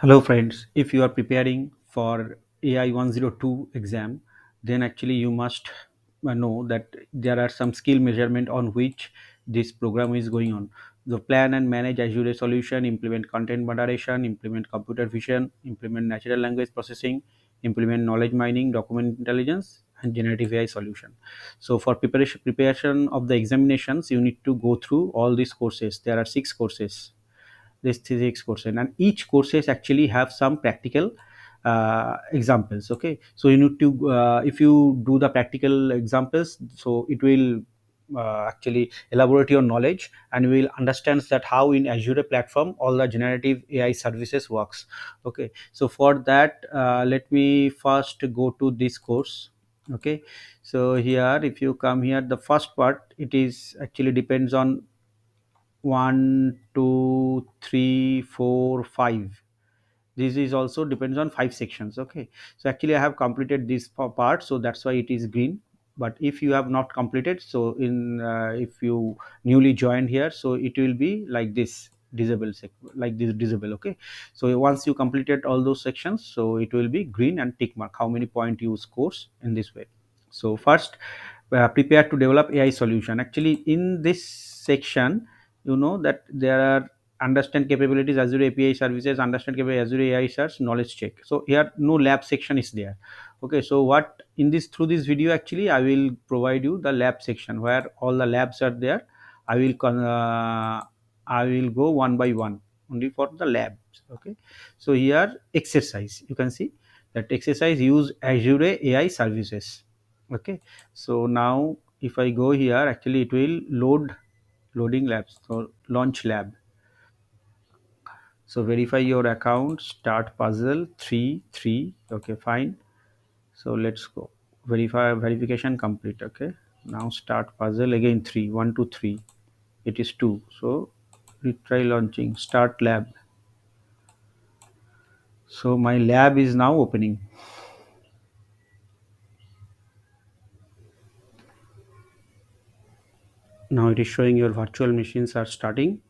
Hello friends, if you are preparing for AI-102 exam, then actually you must know that there are some skill measurement on which this program is going on. The plan and manage Azure solution, implement content moderation, implement computer vision, implement natural language processing, implement knowledge mining, document intelligence, and generative AI solution. So for preparation of the examinations, you need to go through all these courses. There are 6 courses, this physics course, and each courses actually have some practical examples. Okay, so you need to if you do the practical examples, so it will actually elaborate your knowledge, and you will understand that how in Azure platform all the generative AI services works. Okay, so for that, let me first go to this course. Okay, so here if you come here, the first part, it is actually depends on 1 2 3 4 5. This is also depends on 5 sections. Okay, so actually I have completed this part, so that's why it is green. But if you have not completed, so in if you newly joined here, so it will be like this disable like this disable. Okay, so once you completed all those sections, so it will be green and tick mark how many point you scores in this way. So first, prepare to develop AI solution. Actually in this section, you know that there are understand capabilities Azure API services, understand capability Azure AI search, knowledge check. So here no lab section is there. Okay, so what in this through this video, actually I will provide you the lab section where all the labs are there. I will I will go one by one only for the labs. Okay, so here exercise, you can see that exercise use Azure AI services. Okay, so now if I go here, actually it will loading labs, so launch lab. So verify your account, start puzzle 3 3. Okay, fine. So let's go. Verify verification complete. Okay, now start puzzle again 3 1 2 3. It is 2. So retry launching, start lab. So my lab is now opening. Now it is showing your virtual machines are starting.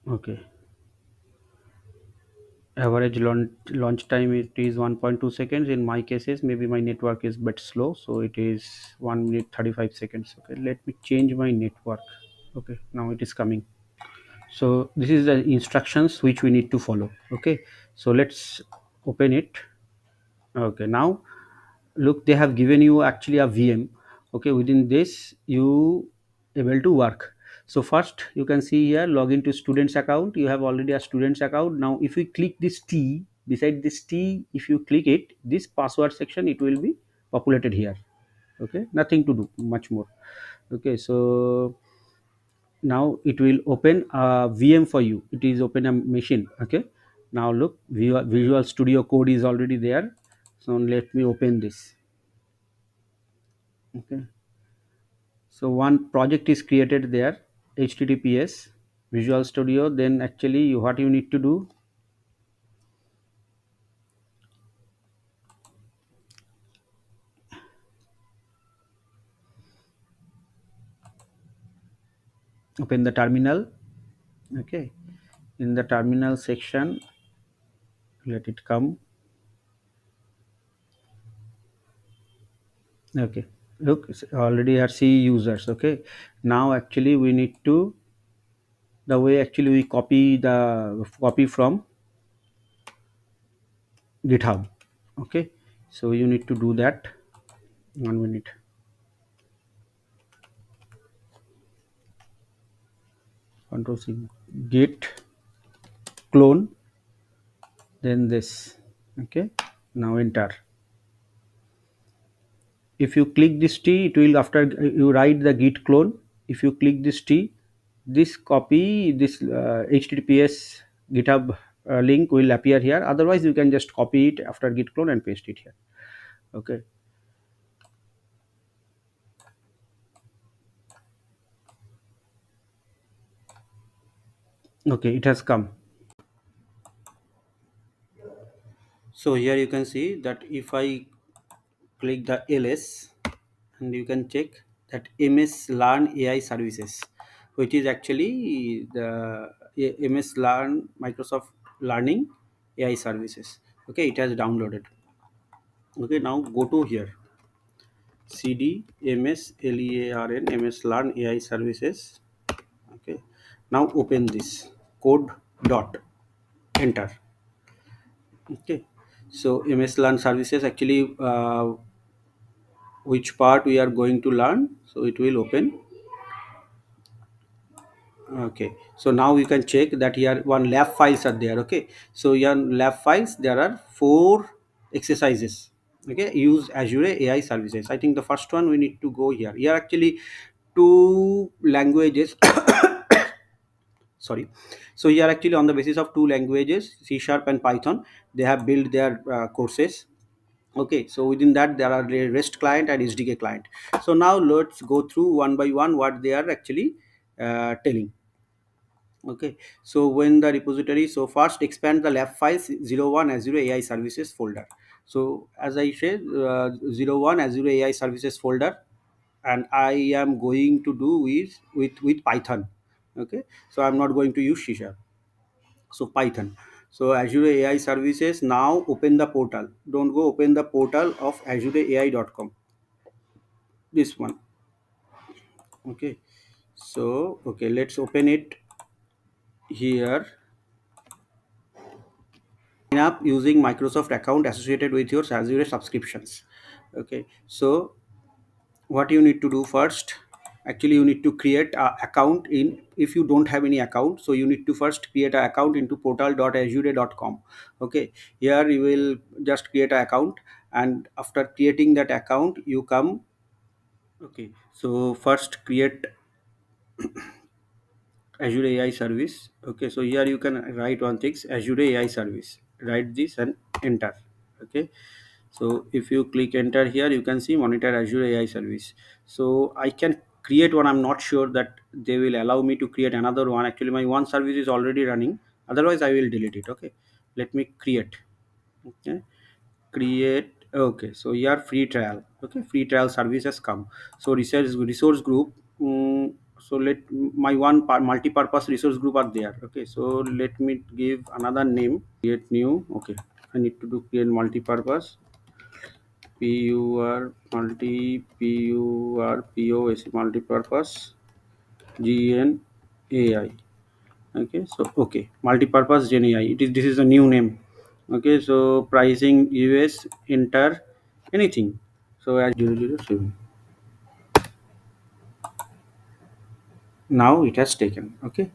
Okay, average launch time, it is 1.2 seconds. In my cases, maybe my network is bit slow, so it is 1 minute 35 seconds. Okay, let me change my network. Okay, now it is coming. So this is the instructions which we need to follow. Okay, so let's open it. Okay, now look, they have given you actually a VM. Okay, within this you able to work. So first you can see here, log into students account. You have already a students account. Now if we click this T, beside this T, if you click it, this password section, it will be populated here. Okay, nothing to do much more. Okay, so now it will open a VM for you. It is open a machine. Okay, now look, Visual Studio Code is already there. So let me open this. Okay, so one project is created there, HTTPS Visual Studio. Then actually what you need to do, open the terminal. Okay, in the terminal section, let it come. Okay, look, already are C users. Okay, now actually we need to, the way actually we copy from GitHub. Okay, so you need to do that. 1 minute. Control C, git clone, then this. Okay, now enter. If you click this T, it will, after you write the git clone, if you click this T, this copy, this HTTPS GitHub link will appear here. Otherwise you can just copy it after git clone and paste it here. Okay, okay, it has come. So here you can see that if I click the ls, and you can check that MS Learn AI services, which is actually the MS Learn Microsoft Learning AI services. Okay, it has downloaded. Okay, now go to here, cd ms learn ms learn AI services. Okay, now open this code dot, enter. Okay, so ms learn services, actually which part we are going to learn, so it will open. Okay, so now you can check that here one lab files are there. Okay, so here lab files there are four exercises. Okay, use Azure AI services. I think the first one we need to go here. Here actually two languages. Sorry. So here actually on the basis of two languages, C sharp and Python, they have built their courses. Okay, so within that there are the REST client and SDK client. So now let's go through one by one what they are actually telling. Okay, so when the repository, so first expand the lab files 01 Azure AI services folder. So as I said, 01 Azure AI services folder, and I am going to do with Python. Okay, so I'm not going to use C sharp, so Python. So Azure AI services, now open the portal. Don't go open the portal of azureai.com, this one. Okay, so okay, let's open it here. Sign up using Microsoft account associated with your Azure subscriptions. Okay, so what you need to do first, actually you need to create a account in, if you don't have any account, so you need to first create an account into portal.azure.com. Okay, here you will just create an account, and after creating that account you come. Okay, so first create Azure AI service. Okay, so here you can write one thing, Azure AI service. Write this and enter. Okay, so if you click enter here, you can see monitor Azure AI service. So I can create one. I'm not sure that they will allow me to create another one. Actually, my one service is already running. Otherwise, I will delete it. Okay, let me create. Okay, create. Okay, so here free trial. Okay, free trial services come. So resource group. So let my one multi-purpose resource group are there. Okay, so let me give another name. Create new. Okay, I need to do create multi-purpose. PUR multi-purpose GNAI. Okay, so okay, multi-purpose GenAI. This is a new name. Okay, so pricing US, enter anything. So as 007. Now it has taken. Okay,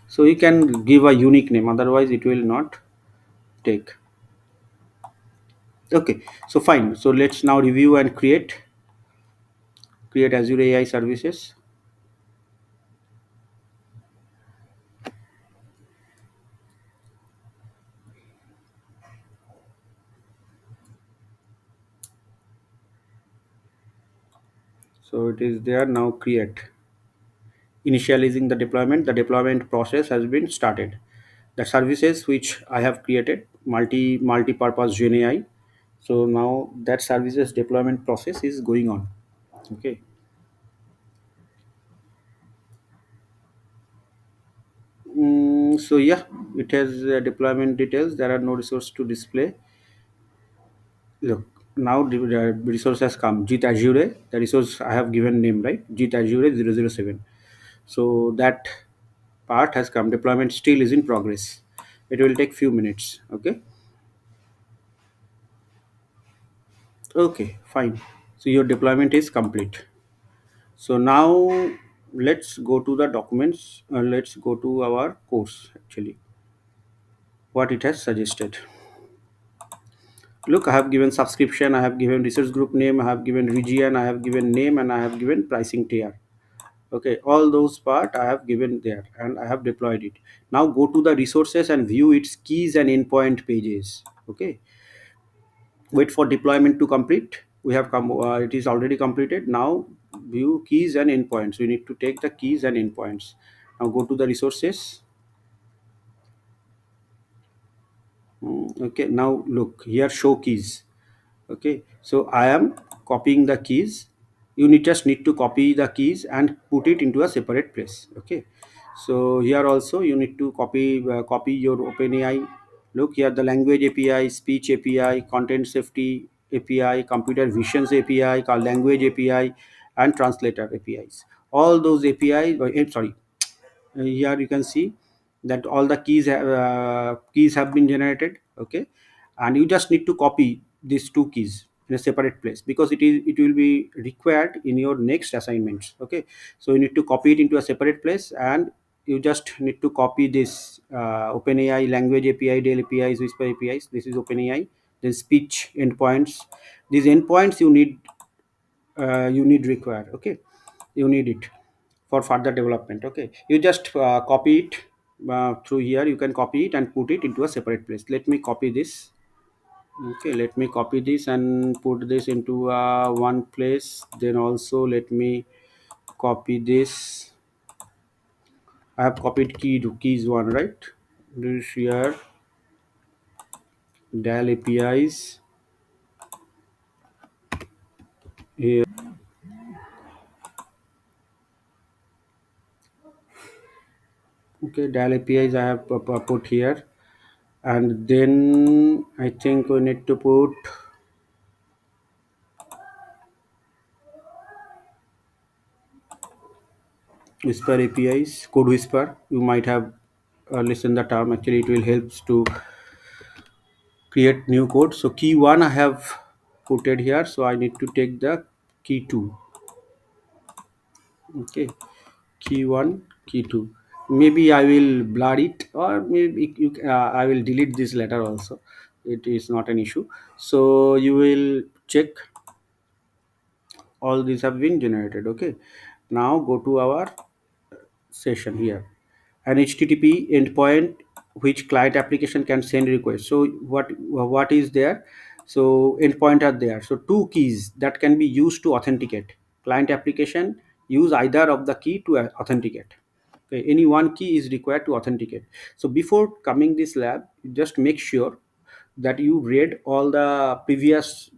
so you can give a unique name, otherwise it will not take. Okay, so fine. So let's now review and create Azure AI services. So it is there now. Create. Initializing the deployment process has been started. The services which I have created, multi-purpose GenAI. So now that services deployment process is going on. Okay. So yeah, it has deployment details. There are no resource to display. Look, now the resource has come. Jit Azure, the resource I have given name, right? Jit Azure 007. So that part has come. Deployment still is in progress. It will take few minutes. Okay. Okay, fine. So your deployment is complete. So now let's go to the documents. Let's go to our course actually. What it has suggested. Look, I have given subscription, I have given research group name, I have given region, I have given name, and I have given pricing tier. Okay, all those part I have given there and I have deployed it. Now go to the resources and view its keys and endpoint pages. Okay, wait for deployment to complete. We have come, it is already completed. Now view keys and endpoints. We need to take the keys and endpoints. Now go to the resources. Okay, now look here, show keys. Okay, so I am copying the keys. You need just need to copy the keys and put it into a separate place. Okay, So here also you need to copy your OpenAI. Look here, the language API, speech API, content safety API, computer visions API, language API, and translator APIs. All those API, sorry, here you can see that all the keys have been generated. Okay, and you just need to copy these two keys in a separate place, because it will be required in your next assignments. Okay, so you need to copy it into a separate place, and you just need to copy this OpenAI language API, Dell APIs, Whisper APIs. This is OpenAI. Then speech endpoints. These endpoints you need required. Okay, you need it for further development. Okay, you just copy it through here. You can copy it and put it into a separate place. Let me copy this. Okay, let me copy this and put this into one place. Then also let me copy this. I have copied keys one, right? This here, Dell APIs here. Okay, Dell APIs I have put here, and then I think we need to put Whisper APIs, Code Whisper. You might have listened the term. Actually, it will helps to create new code. So key one I have put it here. So I need to take the key two. Okay, key one, key two. Maybe I will blur it, or maybe I will delete this letter also. It is not an issue. So you will check all these have been generated. Okay, now go to our session here. An HTTP endpoint which client application can send requests. So what is there? So endpoint are there. So two keys that can be used to authenticate. Client application use either of the key to authenticate. Okay, any one key is required to authenticate. So before coming this lab, just make sure that you read all the previous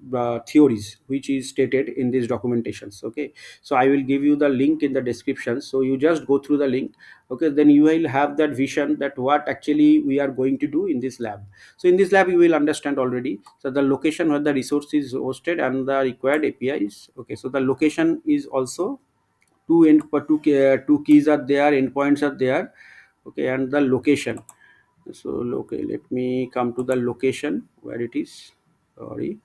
theories which is stated in these documentations. Okay, so I will give you the link in the description, so you just go through the link. Okay, then you will have that vision that what actually we are going to do in this lab. So in this lab you will understand already, so the location where the resource is hosted and the required APIs. Okay, so the location is also two keys are there, endpoints are there. Okay, and the location. So okay, let me come to the location where it is. Sorry,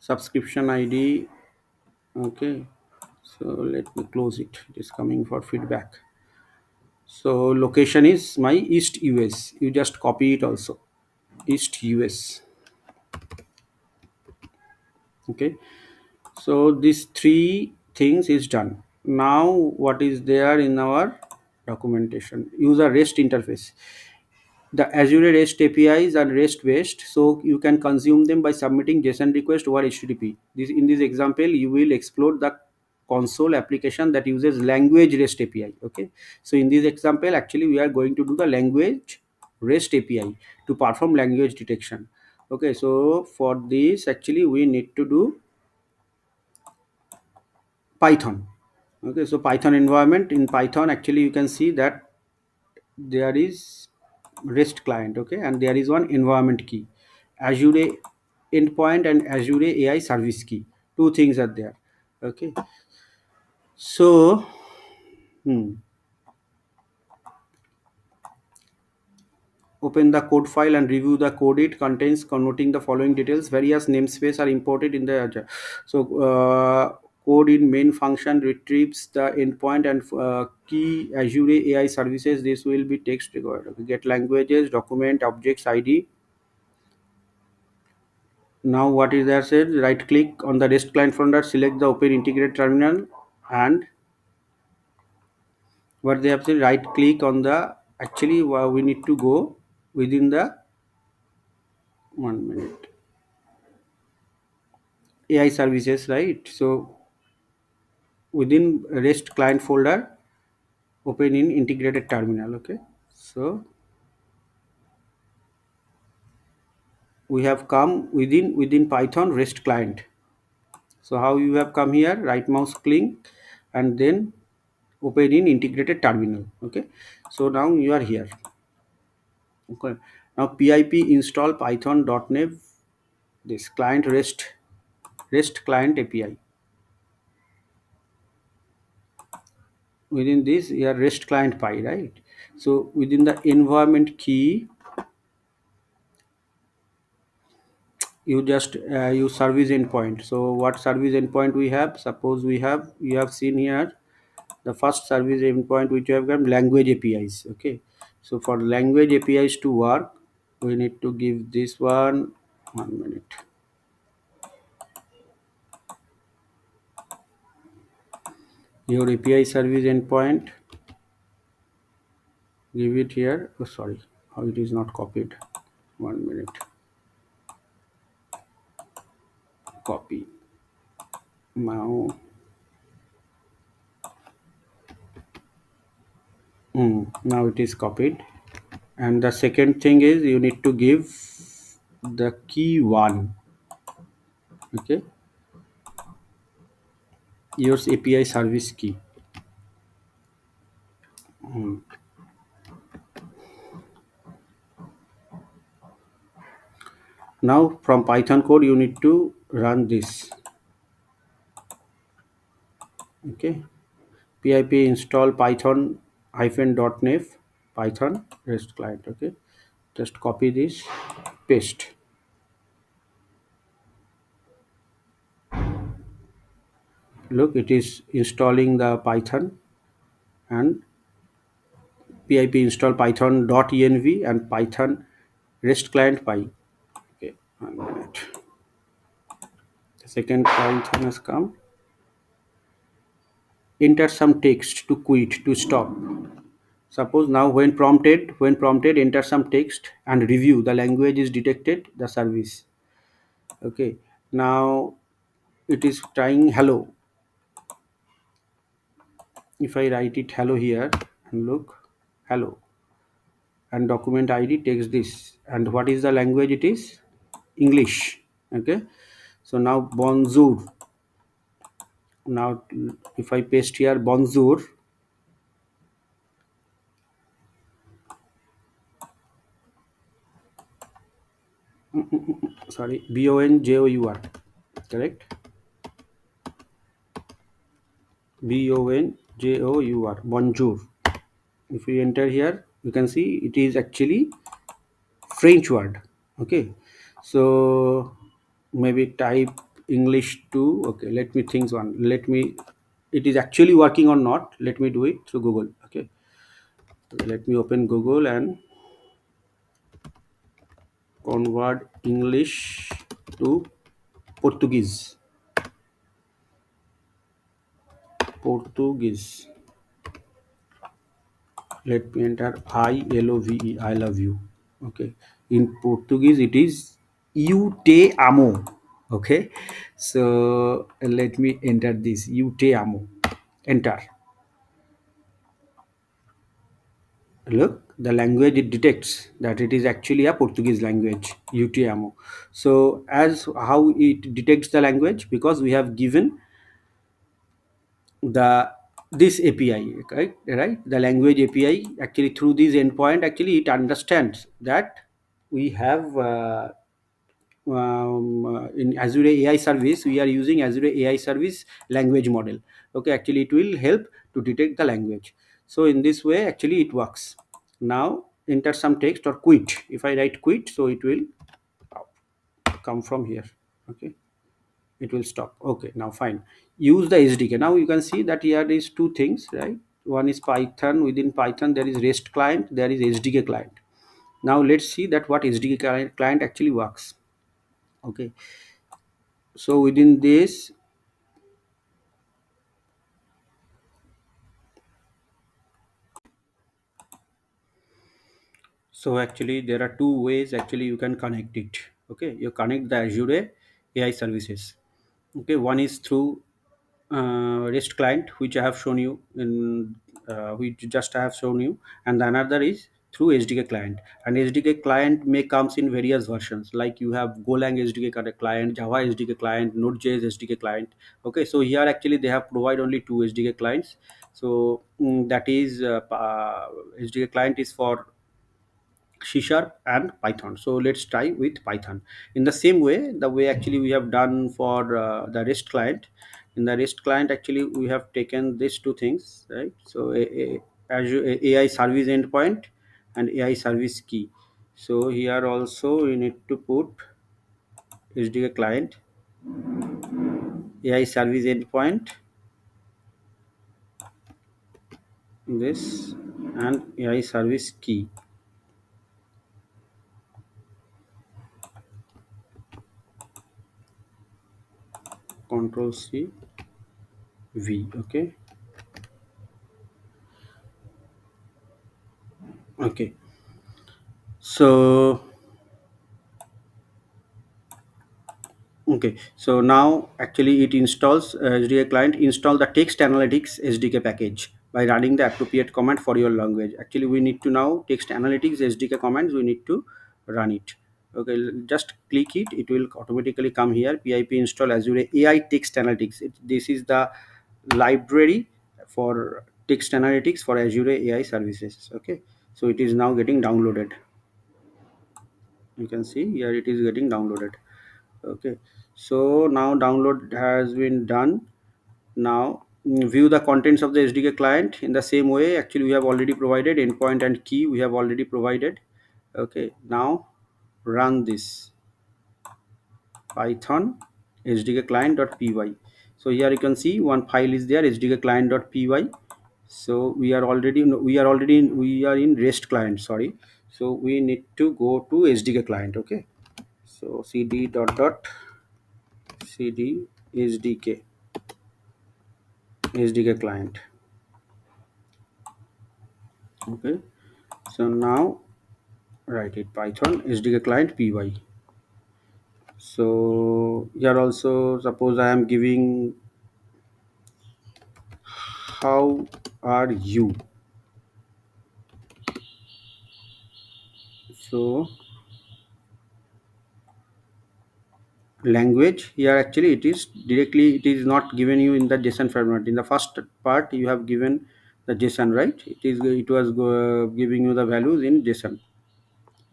subscription ID. Okay, so let me close it. It is coming for feedback. So location is my East US. You just copy it also. East US. Okay, so these three things is done. Now what is there in our documentation? User REST interface. The Azure REST APIs are REST based, so you can consume them by submitting JSON request over HTTP. In this example, you will explore the console application that uses language REST API. Okay, so in this example, actually, we are going to do the language REST API to perform language detection. Okay, so for this, actually, we need to do Python. Okay, so Python environment. In Python, actually, you can see that there is REST client. Okay, and there is one environment key, Azure endpoint and Azure AI service key. Two things are there. Okay, so open the code file and review the code. It contains connoting the following details. Various namespace are imported in the Azure. So code in main function retrieves the endpoint and key Azure AI services. This will be text required. Okay, get languages, document, objects ID. Now what is there said? Right click on the REST client folder, select the open integrated terminal, and what they have said, right click on the, actually we need to go within the 1 minute AI services, right? So within REST client folder, open in integrated terminal. Okay, so we have come within Python REST client. So how you have come here? Right mouse click and then open in integrated terminal. Okay, so now you are here. Okay, now pip install python.net, this client rest client API. Within this your rest client pi, right? So within the environment key, you just use service endpoint. So what service endpoint we have? Suppose we have, you have seen here the first service endpoint which you have got language APIs. Okay, so for language APIs to work, we need to give this one minute. Your API service endpoint, give it here. Oh, sorry, how it is not copied. One minute. Copy. Now, now it is copied. And the second thing is you need to give the key one. Okay, your API service key. Now from Python code you need to run this. Okay, pip install python hyphen .NEF python rest client. Okay, just copy this, paste. Look, it is installing the Python, and pip install python.env and python rest client py. Okay, one minute. The second Python has come. Enter some text to quit, to stop. Suppose now when prompted, enter some text and review. The language is detected, the service. Okay, now it is trying hello. If I write it hello here and look, hello, and document ID takes this, and what is the language? It is English. Okay, so now bonjour. Now if I paste here bonjour, sorry, bonjour, correct? bonjour, bonjour. If we enter here, you can see it is actually French word. Okay, so maybe type English to. Okay, let me think one. Let me. It is actually working or not? Let me do it through Google. Okay, let me open Google and convert English to Portuguese. Portuguese. Let me enter ILOVE. I love you. Okay, in Portuguese it is "Eu te amo." Okay, so let me enter this "Eu te amo." Enter. Look, the language, it detects that it is actually a Portuguese language, "Eu te amo." So as how it detects the language, because we have given the this API, right? The language API, actually through this endpoint, actually it understands that we have in Azure AI service, we are using Azure AI service language model. Okay, actually it will help to detect the language. So in this way actually it works. Now enter some text or quit. If I write quit, so it will come from here. Okay, it will stop. Okay, now fine. Use the SDK. Now you can see that here is two things, right? One is Python. Within Python there is REST client, there is SDK client. Now let's see that what SDK client actually works. Okay, so within this, so actually there are two ways actually you can connect it. Okay, you connect the Azure AI services. Okay, one is through REST client, which I have shown you in which just I have shown you, and the another is through SDK client. And SDK client may comes in various versions, like you have Golang SDK client, Java SDK client, Node.js SDK client. Okay, so here actually they have provide only two SDK clients. So that is SDK client is for C sharp and Python. So let's try with Python. In the same way, the way actually we have done for the REST client. In the REST client, actually we have taken these two things, right? So Azure AI service endpoint and AI service key. So here also you need to put SDK client, AI service endpoint, this, and AI service key. Control C V. Okay. Okay. So okay, so now actually it installs SDK client install the text analytics SDK package by running the appropriate command for your language. Actually, we need to now text analytics SDK commands. We need to run it. Okay, just click it. It will automatically come here. PIP install Azure AI text analytics. This is the library for text analytics for Azure AI services. Okay, so it is now getting downloaded. You can see here it is getting downloaded. Okay, so now download has been done. Now view the contents of the SDK client in the same way. Actually, we have already provided endpoint and key, we have already provided. Okay, now run this Python SDK client.py. So here you can see one file is there, SDK client.py. So we are in REST client, sorry. So we need to go to SDK client. Okay, so cd cd SDK client. Okay, so now write it Python SDK client py. So here also suppose I am giving how are you. So language here actually it is directly, it is not given you in the JSON format. In the first part you have given the JSON, right? It was giving you the values in JSON,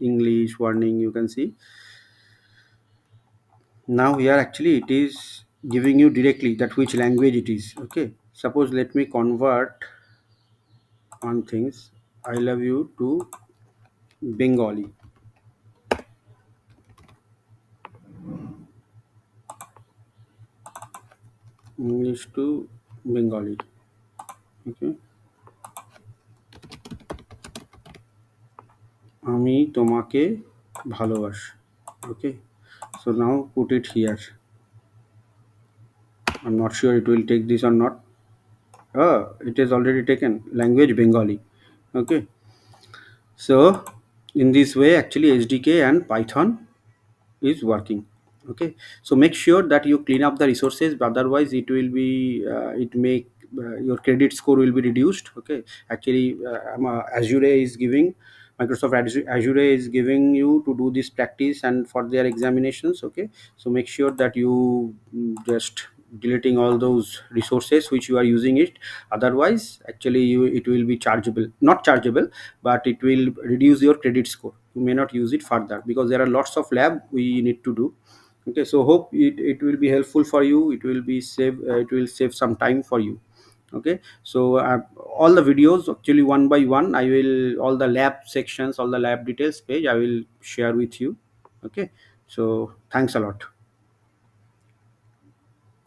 English warning, you can see. Now here actually it is giving you directly that which language it is. Okay, suppose let me convert on things, I love you to Bengali, English to Bengali. Okay, আমি তোমাকে ভালোবাসি. Okay, so now put it here. I'm not sure it will take this or not. It is already taken language Bengali. Okay, so in this way actually SDK and Python is working. Okay, so make sure that you clean up the resources, otherwise it will be it make your credit score will be reduced. Okay, actually Azure is giving, Azure is giving you to do this practice and for their examinations. Okay, so make sure that you just deleting all those resources which you are using it, otherwise actually you it will be chargeable, not chargeable, but it will reduce your credit score. You may not use it further because there are lots of lab we need to do. Okay, so hope it will be helpful for you. It will be save it will save some time for you. Okay, so all the videos actually one by one I will, all the lab sections, all the lab details page I will share with you. Okay, so thanks a lot.